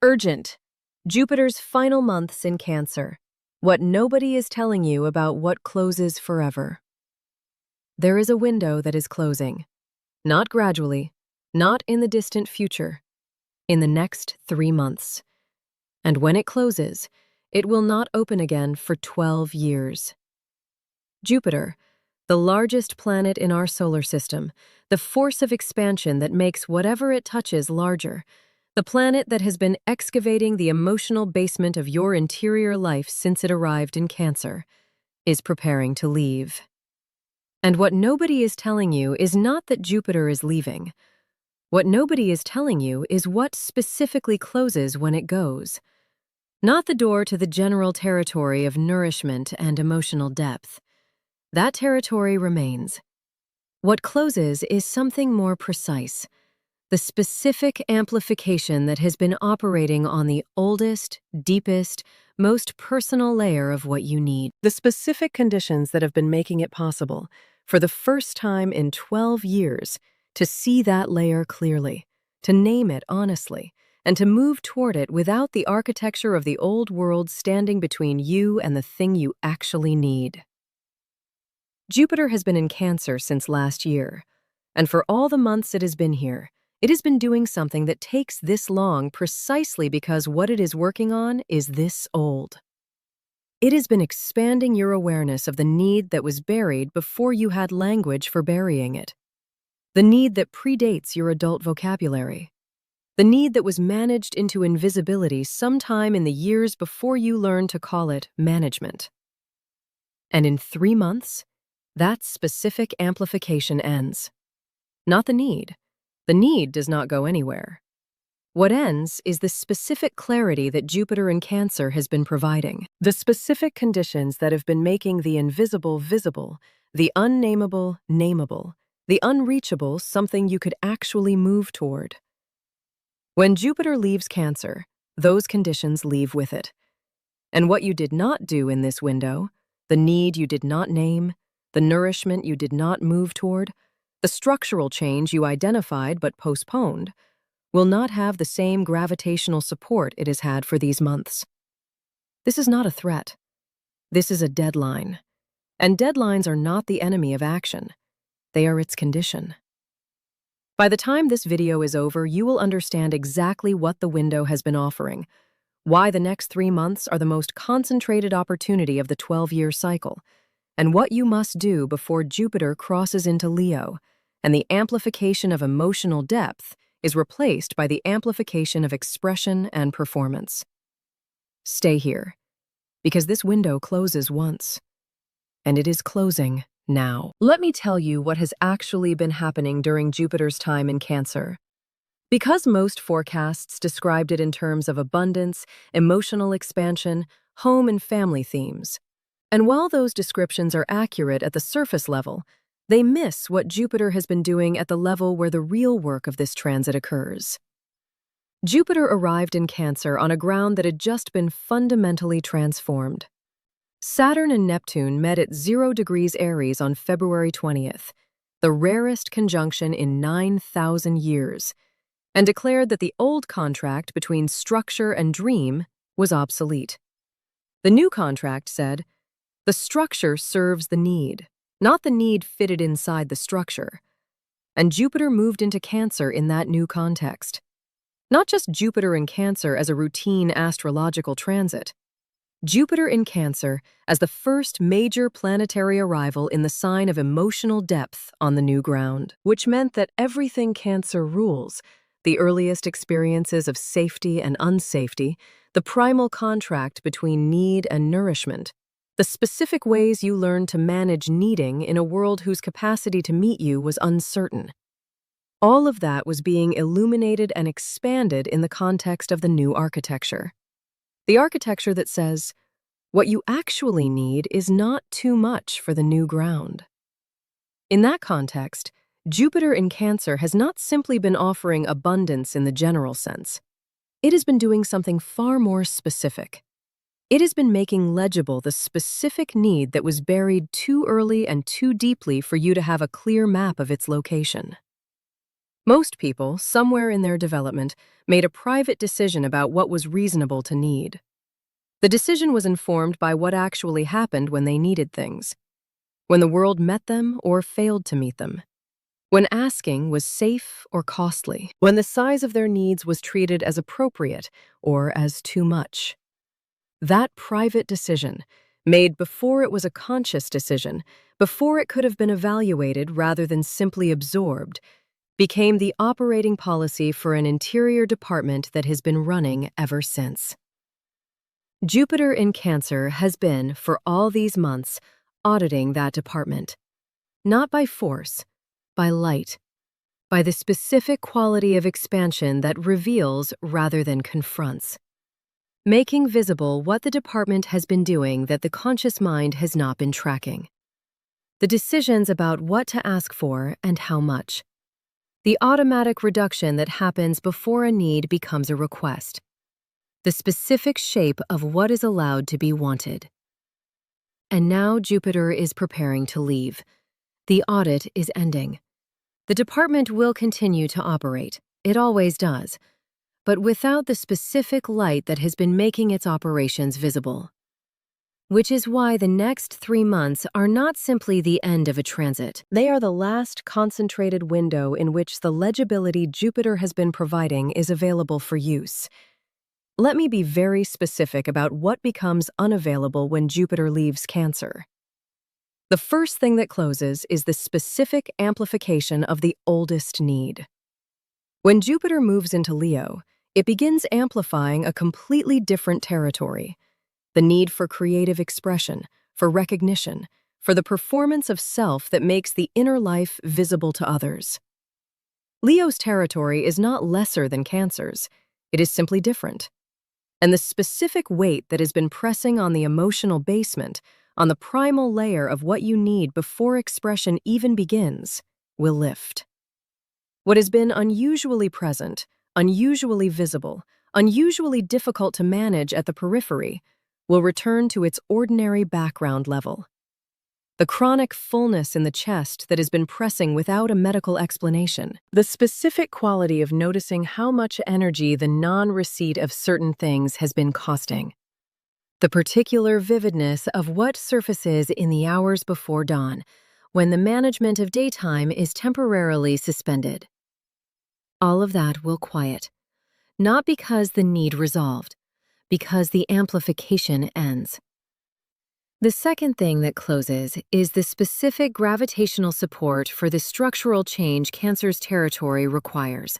Urgent. Jupiter's final months in Cancer. What nobody is telling you about what closes forever. There is a window that is closing. Not gradually, not in the distant future. In the next 3 months. And when it closes, it will not open again for 12 years. Jupiter, the largest planet in our solar system, the force of expansion that makes whatever it touches larger, the planet that has been excavating the emotional basement of your interior life since it arrived in Cancer, is preparing to leave. And what nobody is telling you is not that Jupiter is leaving. What nobody is telling you is what specifically closes when it goes. Not the door to the general territory of nourishment and emotional depth. That territory remains. What closes is something more precise. The specific amplification that has been operating on the oldest, deepest, most personal layer of what you need. The specific conditions that have been making it possible, for the first time in 12 years, to see that layer clearly, to name it honestly, and to move toward it without the architecture of the old world standing between you and the thing you actually need. Jupiter has been in Cancer since last year, and for all the months it has been here, it has been doing something that takes this long precisely because what it is working on is this old. It has been expanding your awareness of the need that was buried before you had language for burying it. The need that predates your adult vocabulary. The need that was managed into invisibility sometime in the years before you learned to call it management. And in 3 months, that specific amplification ends. Not the need. The need does not go anywhere. What ends is the specific clarity that Jupiter in Cancer has been providing. The specific conditions that have been making the invisible visible, the unnameable nameable, the unreachable something you could actually move toward. When Jupiter leaves Cancer, those conditions leave with it. And what you did not do in this window, the need you did not name, the nourishment you did not move toward, the structural change you identified but postponed, will not have the same gravitational support it has had for these months. This is not a threat. This is a deadline. And deadlines are not the enemy of action. They are its condition. By the time this video is over, you will understand exactly what the window has been offering, why the next 3 months are the most concentrated opportunity of the 12-year cycle, and what you must do before Jupiter crosses into Leo, and the amplification of emotional depth is replaced by the amplification of expression and performance. Stay here, because this window closes once, and it is closing now. Let me tell you what has actually been happening during Jupiter's time in Cancer. Because most forecasts described it in terms of abundance, emotional expansion, home and family themes. And while those descriptions are accurate at the surface level, they miss what Jupiter has been doing at the level where the real work of this transit occurs. Jupiter arrived in Cancer on a ground that had just been fundamentally transformed. Saturn and Neptune met at 0 degrees Aries on February 20th, the rarest conjunction in 9,000 years, and declared that the old contract between structure and dream was obsolete. The new contract said, the structure serves the need, not the need fitted inside the structure. And Jupiter moved into Cancer in that new context. Not just Jupiter in Cancer as a routine astrological transit. Jupiter in Cancer as the first major planetary arrival in the sign of emotional depth on the new ground, which meant that everything Cancer rules, the earliest experiences of safety and unsafety, the primal contract between need and nourishment, the specific ways you learned to manage needing in a world whose capacity to meet you was uncertain. All of that was being illuminated and expanded in the context of the new architecture. The architecture that says, what you actually need is not too much for the new ground. In that context, Jupiter in Cancer has not simply been offering abundance in the general sense. It has been doing something far more specific. It has been making legible the specific need that was buried too early and too deeply for you to have a clear map of its location. Most people, somewhere in their development, made a private decision about what was reasonable to need. The decision was informed by what actually happened when they needed things, when the world met them or failed to meet them, when asking was safe or costly, when the size of their needs was treated as appropriate or as too much. That private decision, made before it was a conscious decision, before it could have been evaluated rather than simply absorbed, became the operating policy for an interior department that has been running ever since. Jupiter in Cancer has been, for all these months, auditing that department. Not by force, by light, by the specific quality of expansion that reveals rather than confronts. Making visible what the department has been doing that the conscious mind has not been tracking. The decisions about what to ask for and how much. The automatic reduction that happens before a need becomes a request. The specific shape of what is allowed to be wanted. And now Jupiter is preparing to leave. The audit is ending. The department will continue to operate. It always does. But without the specific light that has been making its operations visible. Which is why the next 3 months are not simply the end of a transit. They are the last concentrated window in which the legibility Jupiter has been providing is available for use. Let me be very specific about what becomes unavailable when Jupiter leaves Cancer. The first thing that closes is the specific amplification of the oldest need. When Jupiter moves into Leo, it begins amplifying a completely different territory. The need for creative expression, for recognition, for the performance of self that makes the inner life visible to others. Leo's territory is not lesser than Cancer's, it is simply different. And the specific weight that has been pressing on the emotional basement, on the primal layer of what you need before expression even begins, will lift. What has been unusually present, unusually visible, unusually difficult to manage at the periphery, will return to its ordinary background level. The chronic fullness in the chest that has been pressing without a medical explanation. The specific quality of noticing how much energy the non-receipt of certain things has been costing. The particular vividness of what surfaces in the hours before dawn, when the management of daytime is temporarily suspended. All of that will quiet, not because the need resolved, because the amplification ends. The second thing that closes is the specific gravitational support for the structural change Cancer's territory requires.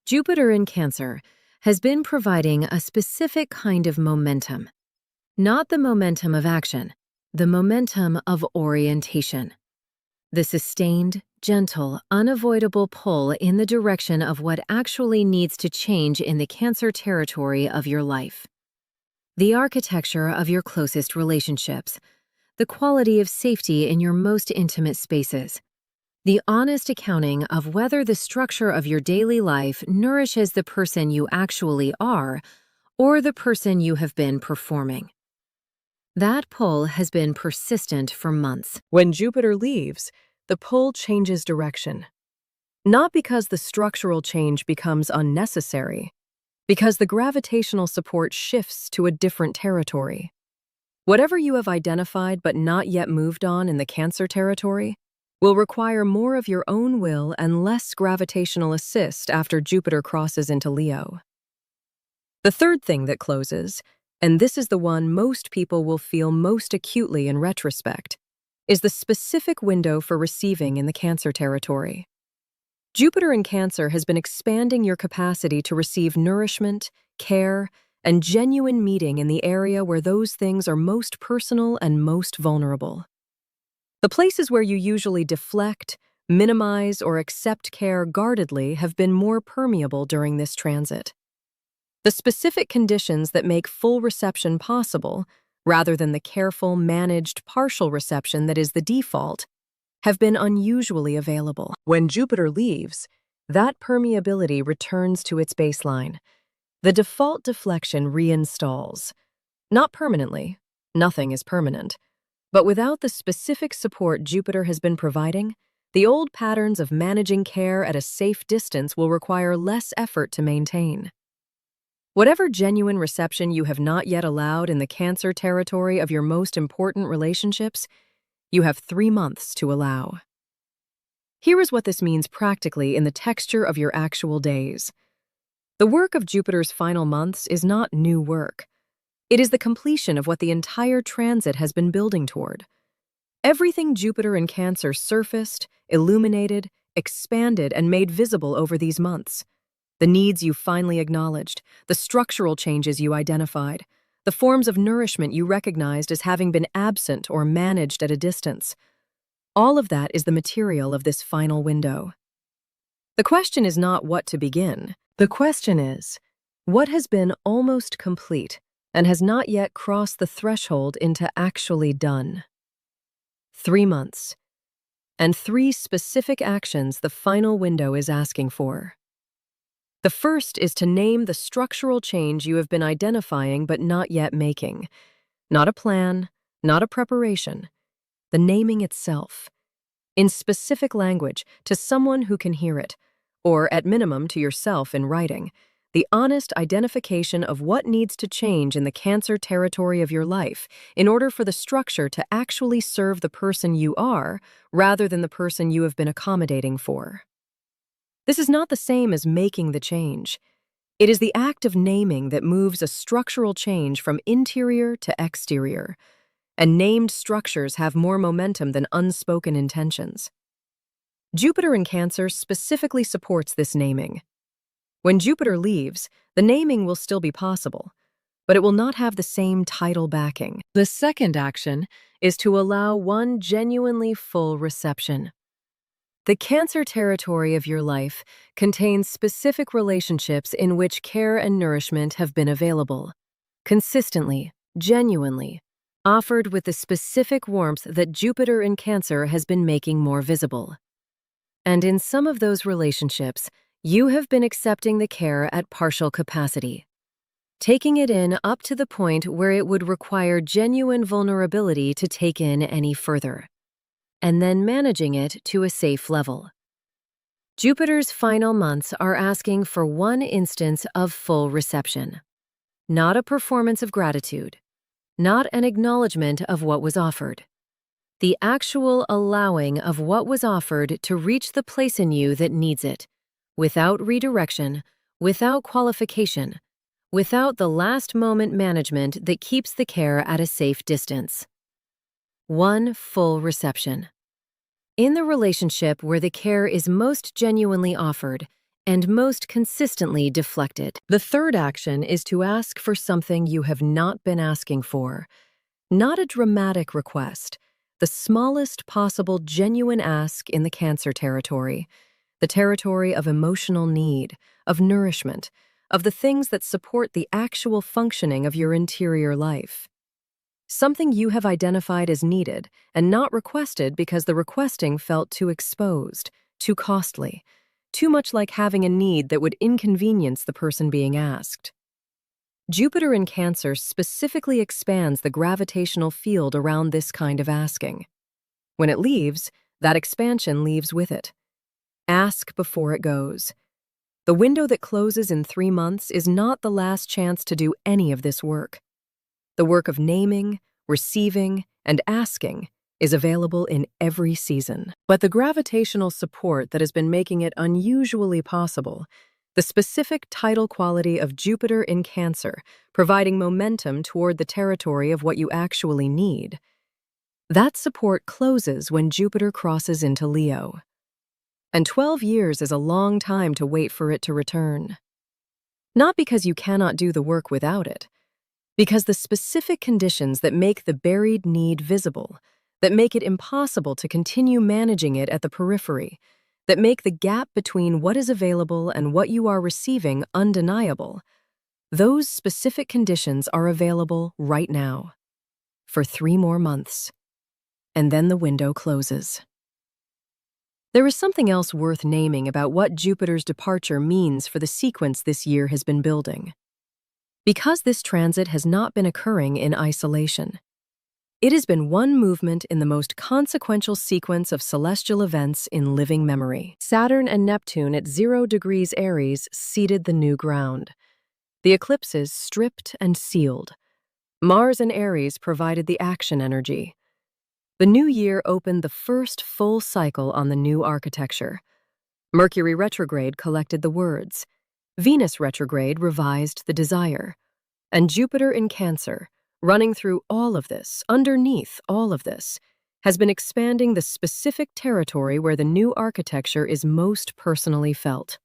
Jupiter in Cancer has been providing a specific kind of momentum. Not the momentum of action, the momentum of orientation. The sustained, gentle, unavoidable pull in the direction of what actually needs to change in the Cancer territory of your life. The architecture of your closest relationships, the quality of safety in your most intimate spaces, the honest accounting of whether the structure of your daily life nourishes the person you actually are or the person you have been performing. That pull has been persistent for months. When Jupiter leaves, the pull changes direction. Not because the structural change becomes unnecessary, because the gravitational support shifts to a different territory. Whatever you have identified but not yet moved on in the Cancer territory will require more of your own will and less gravitational assist after Jupiter crosses into Leo. The third thing that closes, and this is the one most people will feel most acutely in retrospect, is the specific window for receiving in the Cancer territory. Jupiter in Cancer has been expanding your capacity to receive nourishment, care, and genuine meeting in the area where those things are most personal and most vulnerable. The places where you usually deflect, minimize, or accept care guardedly have been more permeable during this transit. The specific conditions that make full reception possible, rather than the careful, managed, partial reception that is the default, have been unusually available. When Jupiter leaves, that permeability returns to its baseline. The default deflection reinstalls. Not permanently, nothing is permanent, but without the specific support Jupiter has been providing, The old patterns of managing care at a safe distance will require less effort to maintain. Whatever genuine reception you have not yet allowed in the Cancer territory of your most important relationships, you have 3 months to allow. Here is what this means practically in the texture of your actual days. The work of Jupiter's final months is not new work. It is the completion of what the entire transit has been building toward. Everything Jupiter in Cancer surfaced, illuminated, expanded, and made visible over these months. The needs you finally acknowledged, the structural changes you identified, the forms of nourishment you recognized as having been absent or managed at a distance. All of that is the material of this final window. The question is not what to begin. The question is, what has been almost complete and has not yet crossed the threshold into actually done? 3 months, and 3 specific actions the final window is asking for. The first is to name the structural change you have been identifying but not yet making. Not a plan, not a preparation. The naming itself. In specific language, to someone who can hear it, or at minimum to yourself in writing, the honest identification of what needs to change in the Cancer territory of your life in order for the structure to actually serve the person you are rather than the person you have been accommodating for. This is not the same as making the change. It is the act of naming that moves a structural change from interior to exterior, and named structures have more momentum than unspoken intentions. Jupiter in Cancer specifically supports this naming. When Jupiter leaves, the naming will still be possible, but it will not have the same tidal backing. The second action is to allow one genuinely full reception. The Cancer territory of your life contains specific relationships in which care and nourishment have been available, consistently, genuinely, offered with the specific warmth that Jupiter in Cancer has been making more visible. And in some of those relationships, you have been accepting the care at partial capacity, taking it in up to the point where it would require genuine vulnerability to take in any further, and then managing it to a safe level. Jupiter's final months are asking for one instance of full reception, not a performance of gratitude, not an acknowledgement of what was offered. The actual allowing of what was offered to reach the place in you that needs it, without redirection, without qualification, without the last-moment management that keeps the care at a safe distance. One full reception. In the relationship where the care is most genuinely offered and most consistently deflected. The third action is to ask for something you have not been asking for. Not a dramatic request, the smallest possible genuine ask in the Cancer territory, the territory of emotional need, of nourishment, of the things that support the actual functioning of your interior life. Something you have identified as needed and not requested because the requesting felt too exposed, too costly, too much like having a need that would inconvenience the person being asked. Jupiter in Cancer specifically expands the gravitational field around this kind of asking. When it leaves, that expansion leaves with it. Ask before it goes. The window that closes in 3 months is not the last chance to do any of this work. The work of naming, receiving, and asking is available in every season. But the gravitational support that has been making it unusually possible, the specific tidal quality of Jupiter in Cancer, providing momentum toward the territory of what you actually need, that support closes when Jupiter crosses into Leo. And 12 years is a long time to wait for it to return. Not because you cannot do the work without it, because the specific conditions that make the buried need visible, that make it impossible to continue managing it at the periphery, that make the gap between what is available and what you are receiving undeniable, those specific conditions are available right now, for 3 more months, and then the window closes. There is something else worth naming about what Jupiter's departure means for the sequence this year has been building. Because this transit has not been occurring in isolation. It has been one movement in the most consequential sequence of celestial events in living memory. Saturn and Neptune at 0 degrees Aries seeded the new ground. The eclipses stripped and sealed. Mars and Aries provided the action energy. The new year opened the first full cycle on the new architecture. Mercury retrograde collected the words. Venus retrograde revised the desire. And Jupiter in Cancer, running through all of this, underneath all of this, has been expanding the specific territory where the new architecture is most personally felt.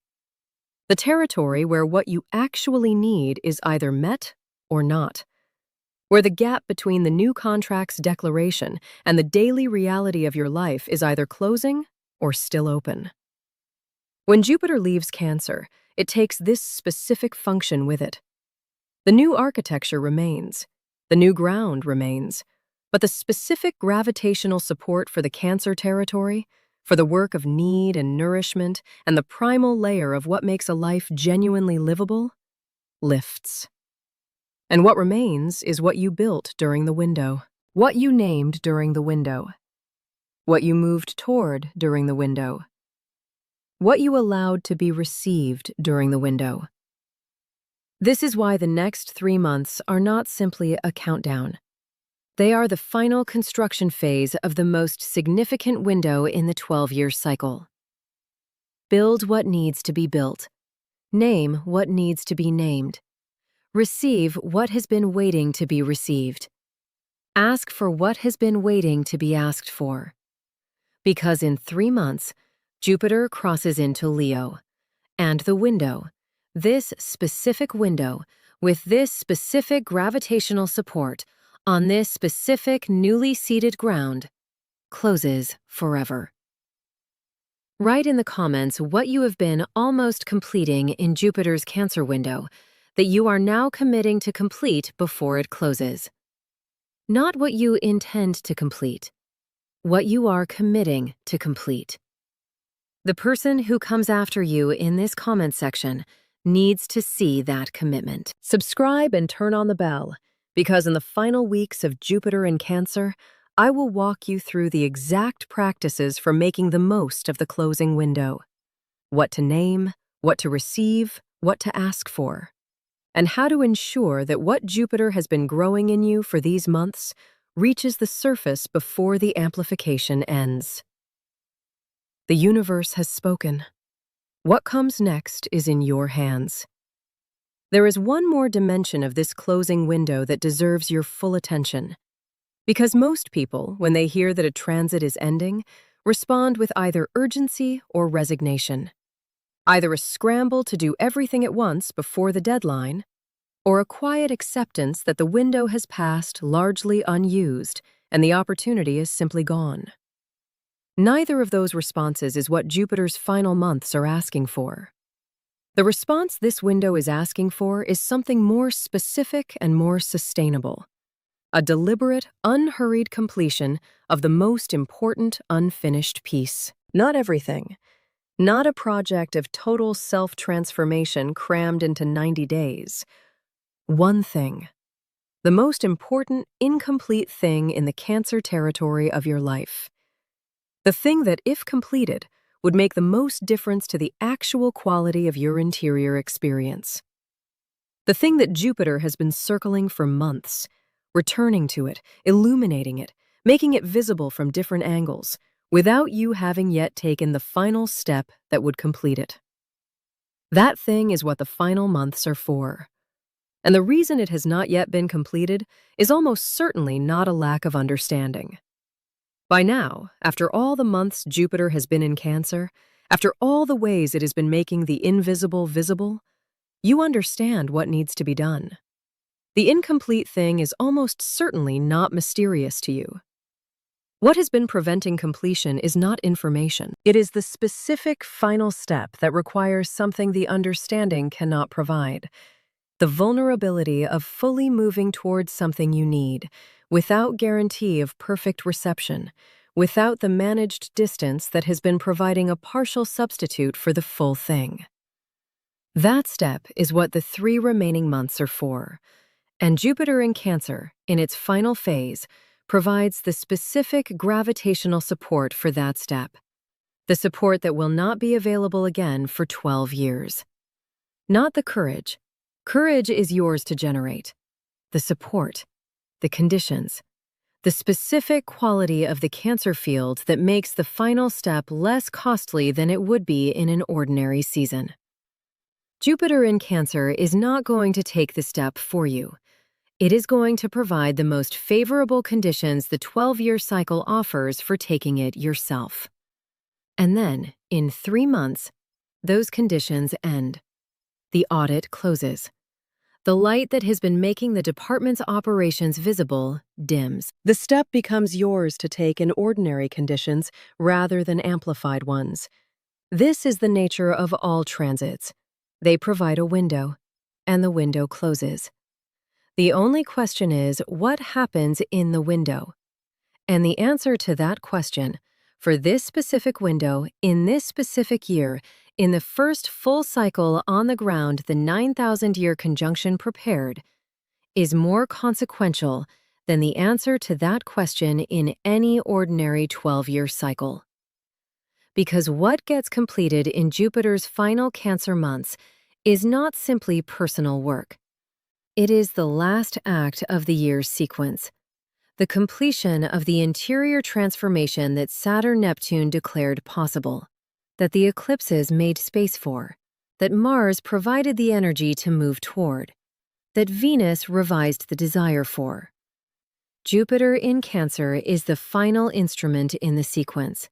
The territory where what you actually need is either met or not. Where the gap between the new contract's declaration and the daily reality of your life is either closing or still open. When Jupiter leaves Cancer, it takes this specific function with it. The new architecture remains, the new ground remains, but the specific gravitational support for the Cancer territory, for the work of need and nourishment, and the primal layer of what makes a life genuinely livable, lifts. And what remains is what you built during the window, what you named during the window, what you moved toward during the window, what you allowed to be received during the window. This is why the next 3 months are not simply a countdown. They are the final construction phase of the most significant window in the 12-year cycle. Build what needs to be built. Name what needs to be named. Receive what has been waiting to be received. Ask for what has been waiting to be asked for. Because in 3 months, Jupiter crosses into Leo, and the window, this specific window, with this specific gravitational support, on this specific newly seeded ground, closes forever. Write in the comments what you have been almost completing in Jupiter's Cancer window that you are now committing to complete before it closes. Not what you intend to complete, what you are committing to complete. The person who comes after you in this comment section needs to see that commitment. Subscribe and turn on the bell, because in the final weeks of Jupiter in Cancer, I will walk you through the exact practices for making the most of the closing window. What to name, what to receive, what to ask for, and how to ensure that what Jupiter has been growing in you for these months reaches the surface before the amplification ends. The universe has spoken. What comes next is in your hands. There is one more dimension of this closing window that deserves your full attention. Because most people, when they hear that a transit is ending, respond with either urgency or resignation. Either a scramble to do everything at once before the deadline, or a quiet acceptance that the window has passed largely unused and the opportunity is simply gone. Neither of those responses is what Jupiter's final months are asking for. The response this window is asking for is something more specific and more sustainable. A deliberate, unhurried completion of the most important unfinished piece. Not everything. Not a project of total self-transformation crammed into 90 days. One thing. The most important, incomplete thing in the Cancer territory of your life. The thing that, if completed, would make the most difference to the actual quality of your interior experience. The thing that Jupiter has been circling for months, returning to it, illuminating it, making it visible from different angles, without you having yet taken the final step that would complete it. That thing is what the final months are for. And the reason it has not yet been completed is almost certainly not a lack of understanding. By now, after all the months Jupiter has been in Cancer, after all the ways it has been making the invisible visible, you understand what needs to be done. The incomplete thing is almost certainly not mysterious to you. What has been preventing completion is not information. It is the specific final step that requires something the understanding cannot provide. The vulnerability of fully moving towards something you need, without guarantee of perfect reception, without the managed distance that has been providing a partial substitute for the full thing. That step is what the 3 remaining months are for. And Jupiter in Cancer, in its final phase, provides the specific gravitational support for that step, the support that will not be available again for 12 years. Not the courage. Courage is yours to generate. The support, the conditions, the specific quality of the Cancer field that makes the final step less costly than it would be in an ordinary season. Jupiter in Cancer is not going to take the step for you. It is going to provide the most favorable conditions the 12-year cycle offers for taking it yourself. And then, in 3 months, those conditions end. The audit closes. The light that has been making the department's operations visible dims. The step becomes yours to take in ordinary conditions rather than amplified ones. This is the nature of all transits. They provide a window, and the window closes. The only question is, what happens in the window? And the answer to that question, for this specific window, in this specific year, in the first full cycle on the ground the 9,000-year conjunction prepared, is more consequential than the answer to that question in any ordinary 12-year cycle. Because what gets completed in Jupiter's final Cancer months is not simply personal work. It is the last act of the year's sequence, the completion of the interior transformation that Saturn-Neptune declared possible, that the eclipses made space for, that Mars provided the energy to move toward, that Venus revised the desire for. Jupiter in Cancer is the final instrument in the sequence,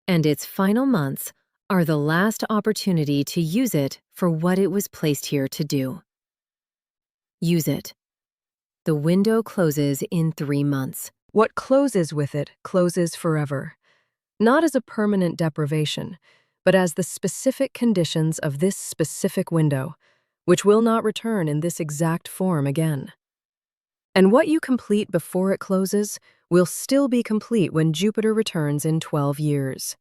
and its final months are the last opportunity to use it for what it was placed here to do. Use it. The window closes in 3 months. What closes with it closes forever, not as a permanent deprivation, but as the specific conditions of this specific window, which will not return in this exact form again. And what you complete before it closes will still be complete when Jupiter returns in 12 years.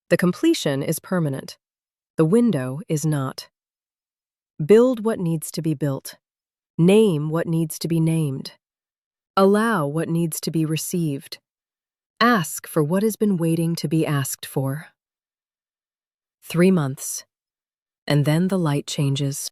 The completion is permanent. The window is not. Build what needs to be built. Name what needs to be named. Allow what needs to be received. Ask for what has been waiting to be asked for. 3 months, and then the light changes.